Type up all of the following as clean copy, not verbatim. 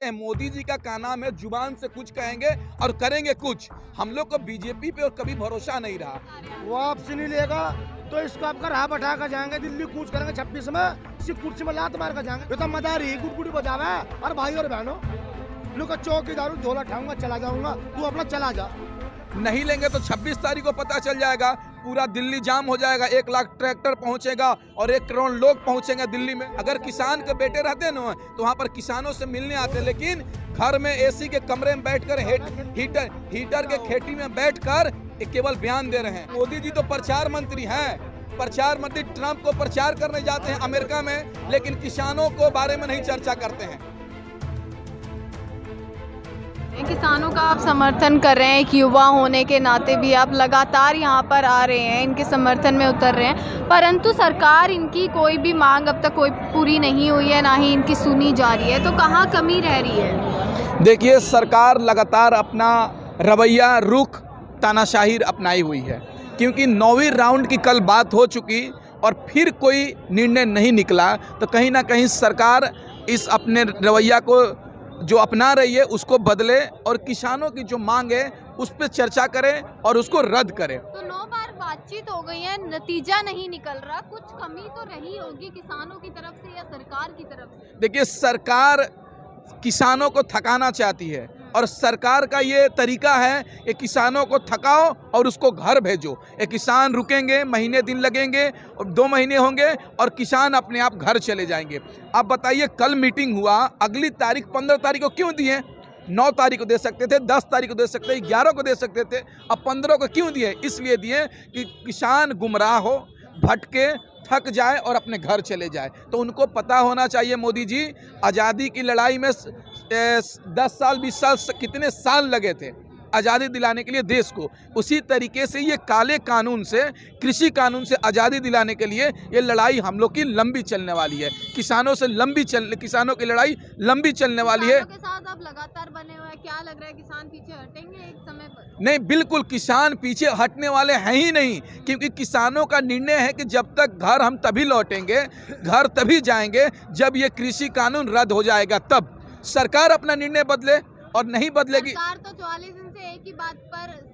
मोदी जी का नाम है, जुबान से कुछ कहेंगे और करेंगे कुछ। हम लोग को बीजेपी पे और कभी भरोसा नहीं रहा। वापसी नहीं लेगा तो इसको आपका राह बैठा कर जाएंगे, दिल्ली कूच करेंगे 26 में, सिर्फ कुर्सी में लात मार कर जाएंगे। ये तो मदारी गुड़गुड़ी बजावे। और भाई और बहनों, लोग चौकीदारू झोला उठाऊंगा, चला जाऊंगा, तू अपना चला जा। नहीं लेंगे तो 26 तारीख को पता चल जाएगा, पूरा दिल्ली जाम हो जाएगा। 1 लाख ट्रैक्टर पहुंचेगा और 1 करोड़ लोग पहुंचेंगे दिल्ली में। अगर किसान के बेटे रहते ना तो वहां पर किसानों से मिलने आते, लेकिन घर में एसी के कमरे में बैठकर हीटर के खेती में बैठकर केवल बयान दे रहे हैं। मोदी जी तो प्रचार मंत्री हैं, प्रचार मंत्री ट्रंप को प्रचार करने जाते हैं अमेरिका में, लेकिन किसानों को बारे में नहीं चर्चा करते हैं। किसानों का आप समर्थन कर रहे हैं, एक युवा होने के नाते भी आप लगातार यहाँ पर आ रहे हैं, इनके समर्थन में उतर रहे हैं, परंतु सरकार इनकी कोई भी मांग अब तक कोई पूरी नहीं हुई है, ना ही इनकी सुनी जा रही है, तो कहाँ कमी रह रही है? देखिए, सरकार लगातार अपना रवैया रुख तानाशाही अपनाई हुई है, क्योंकि 9वीं राउंड की कल बात हो चुकी और फिर कोई निर्णय नहीं निकला, तो कहीं ना कहीं सरकार इस अपने रवैया को जो अपना रही है उसको बदले और किसानों की जो मांग है उस पर चर्चा करें और उसको रद्द करें। तो 9 बार बातचीत हो गई है, नतीजा नहीं निकल रहा, कुछ कमी तो रही होगी किसानों की तरफ से या सरकार की तरफ से? देखिए, सरकार किसानों को थकाना चाहती है और सरकार का ये तरीका है कि किसानों को थकाओ और उसको घर भेजो। एक किसान रुकेंगे, महीने दिन लगेंगे और 2 महीने होंगे और किसान अपने आप घर चले जाएंगे। आप बताइए, कल मीटिंग हुआ, अगली तारीख 15 तारीख को क्यों दिए? 9 तारीख को दे सकते थे, 10 तारीख को दे सकते थे, 11 को दे सकते थे, अब 15 को क्यों दिए? इसलिए दिए कि किसान गुमराह हो, भटके, थक जाए और अपने घर चले जाए। तो उनको पता होना चाहिए, मोदी जी, आज़ादी की लड़ाई में 10 साल 20 साल कितने साल लगे थे आज़ादी दिलाने के लिए देश को। उसी तरीके से ये काले कानून से, कृषि कानून से आज़ादी दिलाने के लिए ये लड़ाई हम लोग की लंबी चलने वाली है। किसानों की लड़ाई लंबी चलने वाली है। किसानों के साथ आप लगातार बने हुए हैं, क्या लग रहा है किसान पीछे हटेंगे एक समय पर? नहीं, बिल्कुल किसान पीछे हटने वाले हैं ही नहीं, क्योंकि किसानों का निर्णय है कि जब तक घर हम तभी लौटेंगे, घर तभी जाएंगे जब ये कृषि कानून रद्द हो जाएगा। तब सरकार अपना निर्णय बदले और नहीं बदलेगी। सरकार तो 44 दिन से एक ही बात पर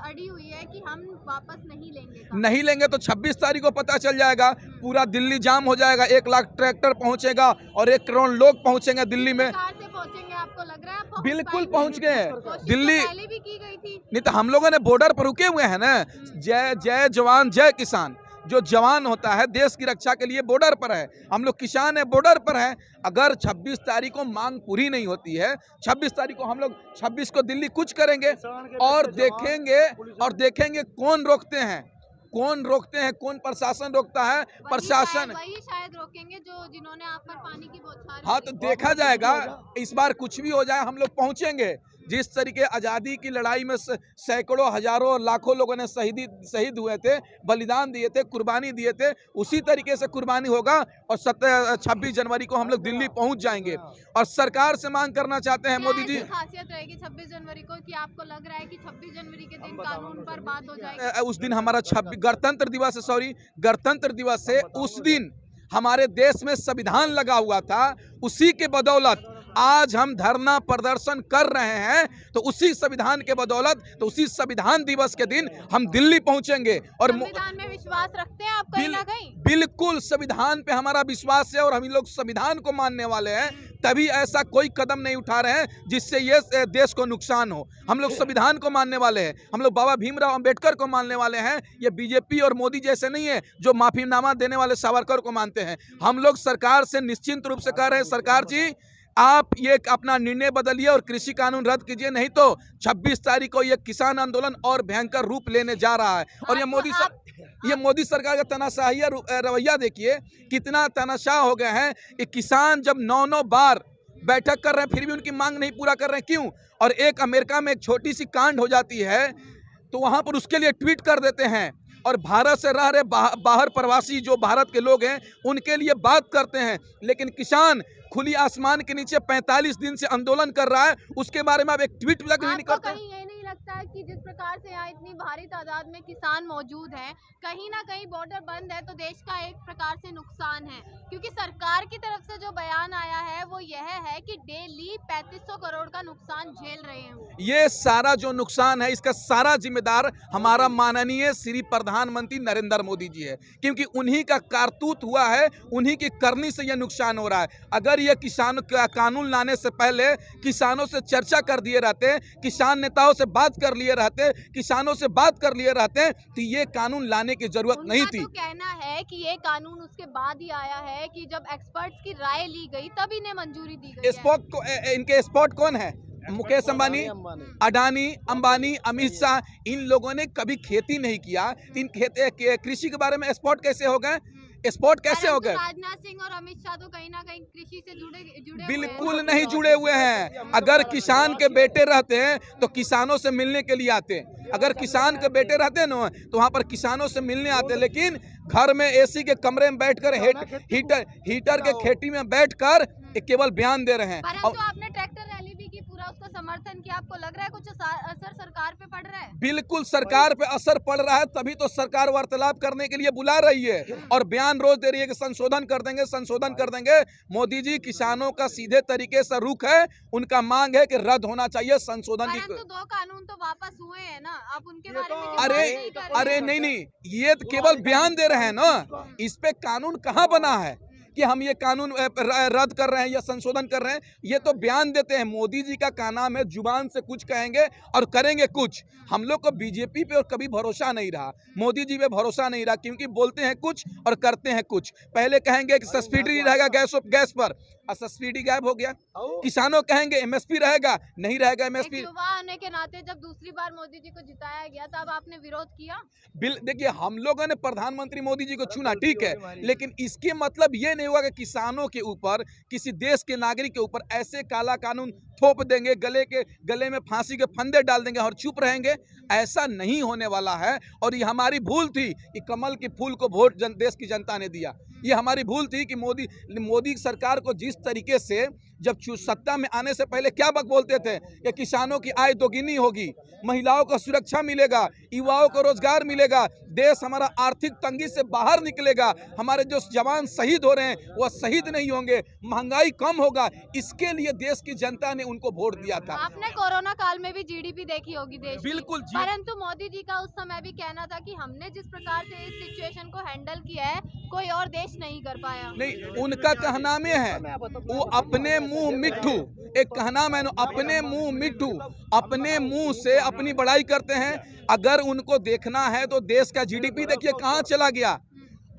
अड़ी हुई है कि हम वापस नहीं लेंगे तो 26 तारीख को पता चल जाएगा, पूरा दिल्ली जाम हो जाएगा। 1 लाख ट्रैक्टर पहुंचेगा और 1 करोड़ लोग पहुंचेंगे दिल्ली में। सरकार से पहुंचेंगे, आपको लग रहा है? बिल्कुल पहुंच गए हैं दिल्ली। पहले भी की गई थी। नहीं तो हम लोगों ने बॉर्डर पर रुके हुए हैं ना। जय जय जवान जय किसान, जो जवान होता है देश की रक्षा के लिए बॉर्डर पर है, हम लोग किसान है, बॉर्डर पर हैं। अगर 26 तारीख को मांग पूरी नहीं होती है, 26 तारीख को हम लोग 26 को दिल्ली कुछ करेंगे और देखेंगे कौन रोकते हैं, कौन प्रशासन रोकता है। प्रशासन वही शायद रोकेंगे जो जिन्होंने आप पर पानी की बौछार। हाँ, तो देखा जाएगा। इस बार कुछ भी हो जाए, हम लोग पहुंचेंगे। जिस तरीके आज़ादी की लड़ाई में सैकड़ों, हजारों, लाखों लोगों ने शहीद हुए थे, बलिदान दिए थे, कुर्बानी दिए थे, उसी तरीके से कुर्बानी होगा और 26 जनवरी को हम लोग दिल्ली पहुंच जाएंगे। और सरकार से मांग करना चाहते हैं मोदी जी, खासियत रहेगी 26 जनवरी को कि आपको लग रहा है कि 26 जनवरी के दिन कानून पर बात हो जाएगी? उस दिन हमारा गणतंत्र दिवस है, उस दिन हमारे देश में संविधान लगा हुआ था, उसी के बदौलत आज हम धरना प्रदर्शन कर रहे हैं। तो उसी संविधान के बदौलत, तो उसी संविधान दिवस के दिन हम दिल्ली पहुंचेंगे। और संविधान में विश्वास रखते हैं आप कहीं ना कहीं? बिल्कुल संविधान पे हमारा विश्वास है और हम लोग संविधान को मानने वाले हैं, तभी ऐसा कोई कदम नहीं उठा रहे हैं जिससे ये देश को नुकसान हो। हम लोग संविधान को मानने वाले हैं, हम लोग बाबा भीमराव अंबेडकर को मानने वाले हैं। ये बीजेपी और मोदी जैसे नहीं है जो माफीनामा देने वाले सावरकर को मानते हैं। हम लोग सरकार से निश्चिंत रूप से कह रहे हैं, सरकार जी आप ये अपना निर्णय बदलिए और कृषि कानून रद्द कीजिए, नहीं तो 26 तारीख को ये किसान आंदोलन और भयंकर रूप लेने जा रहा है। और ये मोदी सरकार का तानाशाही रवैया देखिए, कितना तानाशाह हो गए हैं कि किसान जब 9 बार बैठक कर रहे हैं फिर भी उनकी मांग नहीं पूरा कर रहे हैं। क्यों? और एक अमेरिका में एक छोटी सी कांड हो जाती है तो वहां पर उसके लिए ट्वीट कर देते हैं और भारत से रह रहे बाहर प्रवासी जो भारत के लोग हैं उनके लिए बात करते हैं। लेकिन किसान खुली आसमान के नीचे 45 दिन से आंदोलन कर रहा है, उसके बारे में आप एक ट्वीट तक भी नहीं करते। ये नहीं लगता है कि जिस प्रकार से यहाँ इतनी भारी तादाद में किसान मौजूद हैं, कहीं ना कहीं बॉर्डर बंद है तो देश का एक प्रकार से नुकसान है, क्योंकि सरकार की तरफ से जो बयान आया है वो यह है कि डेली 3500 करोड़ का नुकसान झेल रहे हैं वो। ये सारा जो नुकसान है इसका सारा जिम्मेदार हमारा माननीय श्री प्रधानमंत्री नरेंद्र मोदी जी है, क्योंकि उन्हीं का कारतूत हुआ है, उन्हीं की करनी से यह नुकसान हो रहा है। अगर यह किसान का कानून लाने से पहले किसानों से चर्चा कर दिए रहते, किसान नेताओं से बात कर लिए रहते, किसानों से बात कर लिए रहते, तो ये कानून लाने की जरूरत नहीं थी। तो कहना है कि ये कानून उसके बाद ही आया है कि जब एक्सपर्ट्स की राय ली गई तब इन्हें मंजूरी दी गई है। इनके स्पॉट कौन है? मुकेश अंबानी, अडानी, अंबानी, अमित शाह, इन लोगों ने कभी खेती नहीं किया। इन कृषि के बारे में स्पॉट कैसे हो गए? स्पॉट कैसे हो गए? राजनाथ सिंह और अमित शाह तो कहीं ना कहीं कृषि से जुड़े बिल्कुल नहीं जुड़े हुए हैं। अगर किसान के बेटे रहते हैं तो किसानों से मिलने के लिए आते हैं। अगर किसान के बेटे रहते हैं ना तो वहाँ पर किसानों से मिलने आते हैं, लेकिन घर में एसी के कमरे में बैठकर हीटर के खेती में बैठकर केवल बयान दे रहे हैं। परंतु आपने ट्रैक्टर रैली भी की, पूरा उसका समर्थन किया, आपको लग रहा है कुछ असर सरकार पे पड़ रहा है? बिल्कुल सरकार पे असर पड़ रहा है, तभी तो सरकार वार्तालाप करने के लिए बुला रही है और बयान रोज दे रही है कि संशोधन कर देंगे, संशोधन कर देंगे। मोदी जी किसानों का सीधे तरीके से रुख है, उनका मांग है कि रद्द होना चाहिए संशोधन की। परंतु 2 कानून तो वापस हुए हैं ना, आप उनके बारे में क्यों बात नहीं कर रहे अरे हैं? नहीं, ये तो केवल बयान दे रहे हैं ना, इस पे कानून कहाँ बना है कि हम ये कानून रद्द कर रहे हैं या संशोधन कर रहे हैं? ये तो बयान देते हैं। मोदी जी का क्या नाम है, जुबान से कुछ कहेंगे और करेंगे कुछ। हम लोग को बीजेपी पे और कभी भरोसा नहीं रहा, मोदी जी पे भरोसा नहीं रहा, क्योंकि बोलते हैं कुछ और करते हैं कुछ। पहले कहेंगे कि सब्सिडी रहेगा गैस पर, और सब्सिडी गायब हो गया। किसानों कहेंगे एमएसपी रहेगा, नहीं रहेगा एमएसपी। युवा होने के नाते जब दूसरी बार मोदी जी को जिताया गया तब आपने विरोध किया? देखिए, हम लोगों ने प्रधानमंत्री मोदी जी को चुना, ठीक है, लेकिन इसके मतलब ये नहीं हुआ कि किसानों के ऊपर, किसी देश के नागरिक के ऊपर ऐसे काला कानून थोप देंगे, गले में फांसी के फंदे डाल देंगे और चुप रहेंगे। ऐसा नहीं होने वाला है। और ये हमारी भूल थी कि कमल के फूल को वोट देश की जनता ने दिया। ये हमारी भूल थी कि मोदी सरकार को जिस तरीके से जब सत्ता में आने से पहले क्या बोलते थे कि किसानों की आय दोगुनी होगी, महिलाओं को सुरक्षा मिलेगा, युवाओं को रोजगार मिलेगा, देश हमारा आर्थिक तंगी से बाहर निकलेगा, हमारे जो जवान शहीद हो रहे हैं वह शहीद नहीं होंगे, महंगाई कम होगा। इसके लिए देश की जनता ने उनको वोट दिया था। आपने कोरोना काल में भी जीडीपी देखी होगी देश की। बिल्कुल जी। परंतु मोदी जी का उस समय भी कहना था कि हमने जिस प्रकार से इस सिचुएशन को हैंडल किया है कोई और देश नहीं कर पाया। नहीं, उनका कहना में है, वो अपने मुंह मिट्ठू, एक कहना मैंने, अपने मुंह मिट्ठू, अपने मुंह से अपनी बड़ाई करते हैं। अगर उनको देखना है तो देश का जीडीपी देखिए कहाँ चला गया,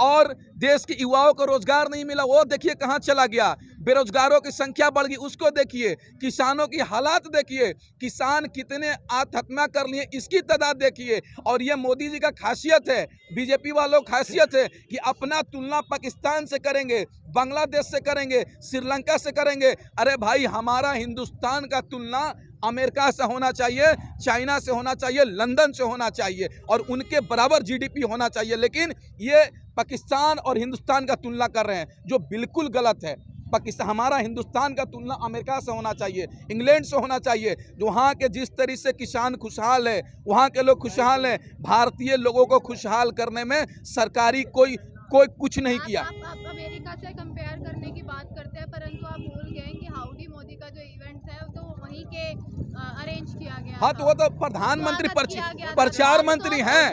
और देश के युवाओं को रोजगार नहीं मिला, वो देखिए कहाँ चला गया, बेरोजगारों की संख्या बढ़ गई, उसको देखिए, किसानों की हालात देखिए, किसान कितने आत्महत्या कर लिए इसकी तादाद देखिए। और ये मोदी जी का खासियत है, बीजेपी वालों की खासियत है कि अपना तुलना पाकिस्तान से करेंगे, बांग्लादेश से करेंगे, श्रीलंका से करेंगे। अरे भाई, हमारा हिंदुस्तान का तुलना अमेरिका से होना चाहिए, चाइना से होना चाहिए, लंदन से होना चाहिए, और उनके बराबर जीडीपी होना चाहिए। लेकिन ये पाकिस्तान और हिंदुस्तान का तुलना कर रहे हैं, जो बिल्कुल गलत है। पाकिस्तान, हमारा हिंदुस्तान का तुलना अमेरिका से होना चाहिए, इंग्लैंड से होना चाहिए। वहाँ के जिस तरीके से किसान खुशहाल है, वहाँ के लोग खुशहाल हैं। भारतीय लोगों को खुशहाल करने में सरकारी कोई कुछ नहीं किया। आप अमेरिका से कंपेयर करने की बात करते हैं, परंतु आप भूल गए कि हाउडी मोदी का जो इवेंट है तो वहीं के अरेंज किया गया। हाँ, तो वो तो प्रधानमंत्री प्रचार मंत्री हैं।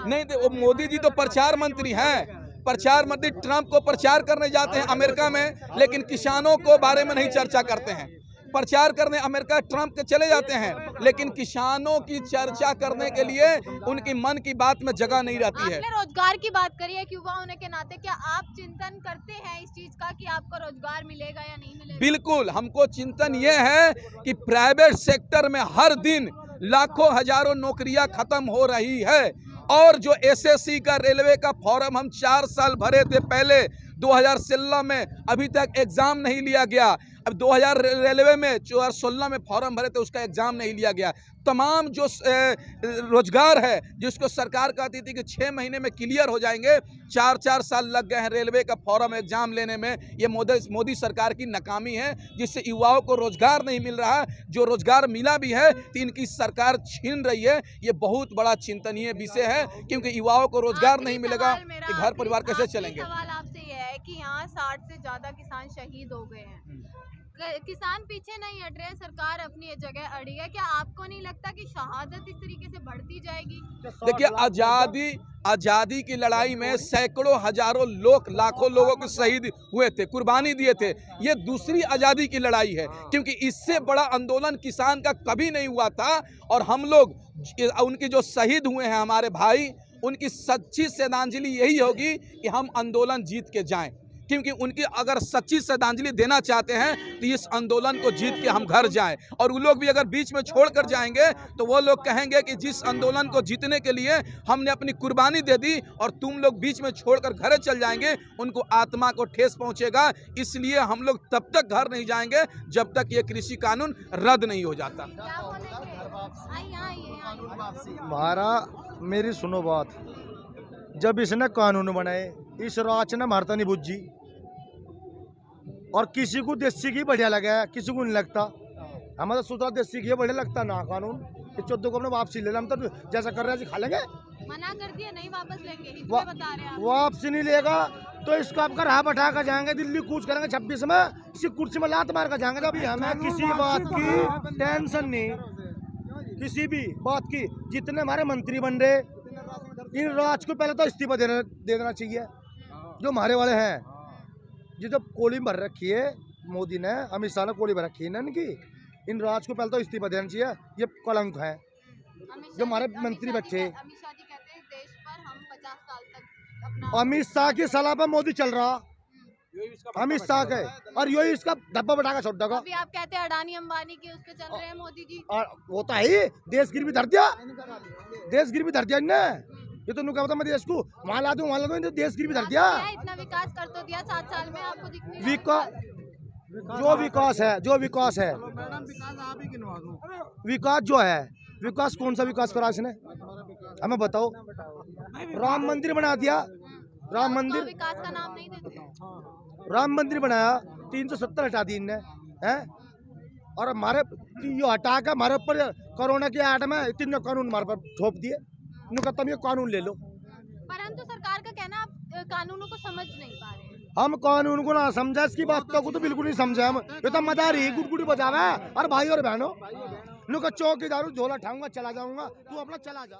नहीं, तो मोदी जी तो प्रचार मंत्री हैं। प्रचार मंत्री ट्रंप को प्रचार करने जाते हैं अमेरिका में, लेकिन किसानों को बारे में नहीं चर्चा करते हैं। प्रचार करने अमेरिका ट्रंप के चले जाते हैं, लेकिन किसानों की चर्चा करने के लिए उनकी मन की बात में जगह नहीं रहती है। आपने रोजगार की बात करी है, युवा होने के नाते क्या आप चिंतन करते हैं इस चीज का कि आपको रोजगार मिलेगा या नहीं मिलेगा? बिल्कुल, हमको चिंतन ये है कि प्राइवेट सेक्टर में हर दिन लाखों हजारों नौकरियां खत्म हो रही है, और जो एसएससी का रेलवे का फॉर्म हम 4 साल भरे थे पहले 2016 में, अभी तक एग्जाम नहीं लिया गया। अब 2000 रेलवे में 2016 में फॉर्म भरे थे, उसका एग्जाम नहीं लिया गया। तमाम जो रोजगार है जिसको सरकार कहती थी कि 6 महीने में क्लियर हो जाएंगे, 4-4 साल लग गए हैं रेलवे का फॉर्म एग्जाम लेने में। ये मोदी सरकार की नाकामी है, जिससे युवाओं को रोजगार नहीं मिल रहा। जो रोजगार मिला भी है तो इनकी सरकार छीन रही है। ये बहुत बड़ा चिंतनीय विषय है, क्योंकि युवाओं को रोजगार नहीं मिलेगा कि घर परिवार कैसे चलेंगे। सवाल आपसे ये है कि यहाँ 60 से ज्यादा किसान शहीद हो गए हैं, किसान पीछे नहीं हट रहे हैं, सरकार अपनी जगह अड़ी है। क्या आपको नहीं लगता कि शहादत इस तरीके से बढ़ती जाएगी? देखिए, आजादी की लड़ाई में सैकड़ों हजारों लोग, लाखों लोगों के शहीद हुए थे, कुर्बानी दिए थे। ये दूसरी आजादी की लड़ाई है, क्योंकि इससे बड़ा आंदोलन किसान का कभी नहीं हुआ था। और हम लोग उनके जो शहीद हुए हैं हमारे भाई, उनकी सच्ची श्रद्धांजलि यही होगी कि हम आंदोलन जीत के जाएं, क्योंकि उनकी अगर सच्ची श्रद्धांजलि देना चाहते हैं तो इस आंदोलन को जीत के हम घर जाएं। और वो लोग भी अगर बीच में छोड़कर जाएंगे तो वो लोग कहेंगे कि जिस आंदोलन को जीतने के लिए हमने अपनी कुर्बानी दे दी और तुम लोग बीच में छोड़कर घरे चल जाएंगे, उनको आत्मा को ठेस पहुंचेगा। इसलिए हम लोग तब तक घर नहीं जाएंगे जब तक ये कृषि कानून रद्द नहीं हो जाता। हमारा मेरी सुनो बात, जब इसने कानून बनाए, इस राज ने मारता नहीं बुझी, और किसी को देसी घी बढ़िया लगा है, किसी को नहीं लगता। हमें तो सुधरा देसी घी बढ़िया लगता ना कानून। इस 14 को अपने वापसी ले, हम तो जैसा कर रहे हैं खा लेंगे। मना कर दिया, नहीं वापस लेंगे, इसलिए बता रहे हैं। वापसी नहीं लेगा तो इसको आपका राह बैठा कर जाएंगे, दिल्ली कूच करेंगे 26 में, इसी कुर्सी में लात मार कर जाएंगे। अभी हमें किसी बात की टेंशन नहीं, किसी भी बात की। जितने हमारे मंत्री बन रहे, इन राज को पहले तो इस्तीफा दे देना चाहिए, जो हमारे वाले हैं। ये जब कोली भर रखी है मोदी ने, अमित शाह ने कोली भर रखी है ना इनकी, इन राज को पहले तो इस्तीफा देना चाहिए। ये कलंक है जो हमारे मंत्री बच्चे। अमित शाह जी कहते हैं देश पर हम 50 साल तक अपना, अमित शाह की सलाह पर मोदी चल रहा, अमित शाह के, और यही इसका धब्बा बढ़ा कर छोड़ देगा। अभी आप कहते हैं अडानी अंबानी के उस पे चल रहे हैं मोदी जी, और वो तो है ही, देश गिरवी धर दिया, देश गिरवी धर दिया इनने। ये तो क्या पता मैं देश को वहाँ ला दूं, देश गिरवी धर दिया। इतना विकास कर तो दिया 7 साल में, आपको दिखने जो विकास है, विकास जो है, विकास कौन सा विकास करा इसने, हमें बताओ। राम मंदिर बना दिया, राम मंदिर, विकास का नाम नहीं देते। राम मंदिर बनाया, 370 हटा दी इनने, हैं। और हमारे यो हटा के हमारे ऊपर कोरोना की आड़ में 3 कानून हमारे पर थोप दिए। खत्म, ये कानून ले लो। परंतु सरकार का कहना आप कानूनों को समझ नहीं पा रहे हैं। हम कानून को ना समझा, इसकी बातों को तो बिल्कुल नहीं समझे हम। ये तो मदारी गुड़गुड़ी बजावा है। और भाई और बहनों, चौकीदारू झोला उठाऊंगा, चला जाऊंगा, तू अपना चला जा।